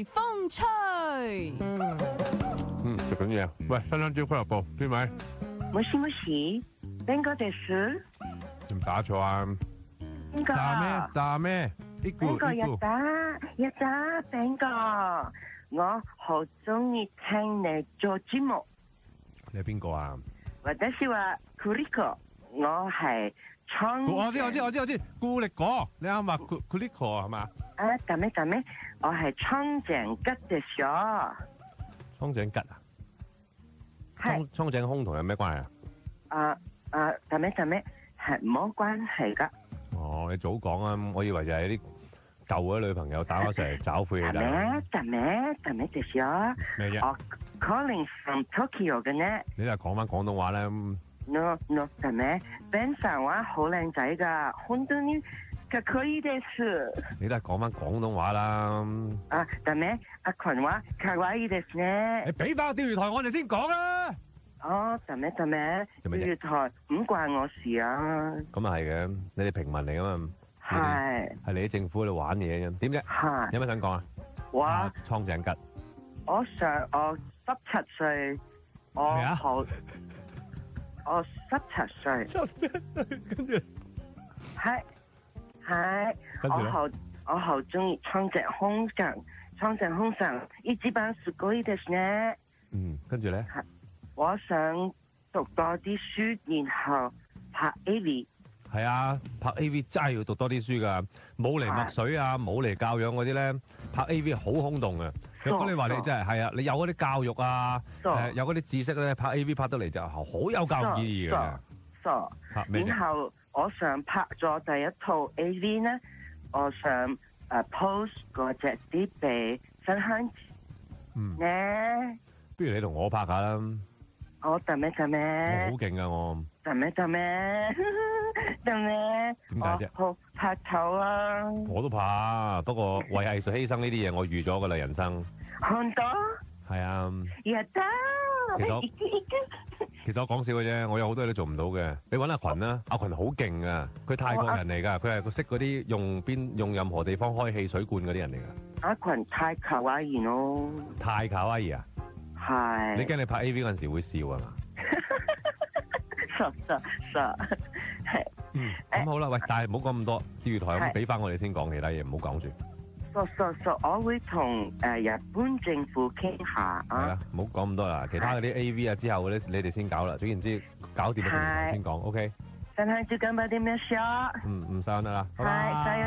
風吹。食緊嘢。喂，新香蕉俱樂部邊位？もしもし，邊個です？有冇打錯啊？邊個？炸咩？邊個日打邊個？我好中意聽你做節目。你係邊個啊？私はクリコ，我係蒼。我知，顧力果，你啱話顧力果係嘛？啊，ダメ，我係蒼井吉嘅小。蒼井吉啊？係。蒼井空同有咩關係啊？ダメ係冇關係噶。哦，你早講啊！我以為就係啲舊嘅女朋友打翻上嚟找晦氣啦。ダメですよ。咩啫？我 calling from Tokyo 嘅呢。你就講翻廣東話咧。No，ダメ。Benさんは好靚仔噶，本當にかっこいいです。你都係講翻廣東話啦。ダメ。阿群話かわいいですね。你俾翻釣魚台我哋先講啦。ダメ。釣魚台唔關我事啊。咁啊係嘅，你哋平民嚟噶嘛。係你啲政府喺度玩嘢嘅，點啫？係有咩想講啊？哇！蒼井吉，我17歲，我17歲，17歲，跟住係，我好中意蒼井空上，一番すごいですね。跟住咧，我想讀多啲書，然後拍 AV。係啊，拍 AV 真係要讀多啲書噶，冇嚟墨水啊，冇嚟教養嗰啲咧，拍 AV 好空洞嘅。如果你話你真係啊，你有嗰啲教育啊，有嗰啲知識咧，拍 AV 拍得嚟就好有教育意義嘅。然後我想拍咗第一套 AV 呢，我想post 嗰隻啲俾新香呢。不如你同我拍下啦。ダメ。我好勁啊我。ダメ。點解啫？好怕醜啊！我都怕，不過為藝術犧牲呢啲嘢，我預咗噶啦，人生。本當？係啊。やったー！其實我講笑嘅啫，我有好多嘢都做唔到嘅。你揾阿群啦，阿群好勁啊，佢泰國人嚟㗎，佢係識嗰啲用任何地方開汽水罐嗰啲人嚟㗎。阿群太卡哇伊咯。太卡哇伊啊？係。你驚你拍 AV 嗰陣時會笑啊嘛？傻。咁好啦，喂，但係唔好講咁多，釣魚台咁俾翻我哋先講其他嘢，唔好講住。我會同日本政府傾下啊。係啦，唔好講咁多啦，其他嗰啲 AV 啊之後嗰啲你哋先搞啦，總言之搞掂咗先講 ，OK。新香蕉頑張ってみましょう。唔使啦，拜拜。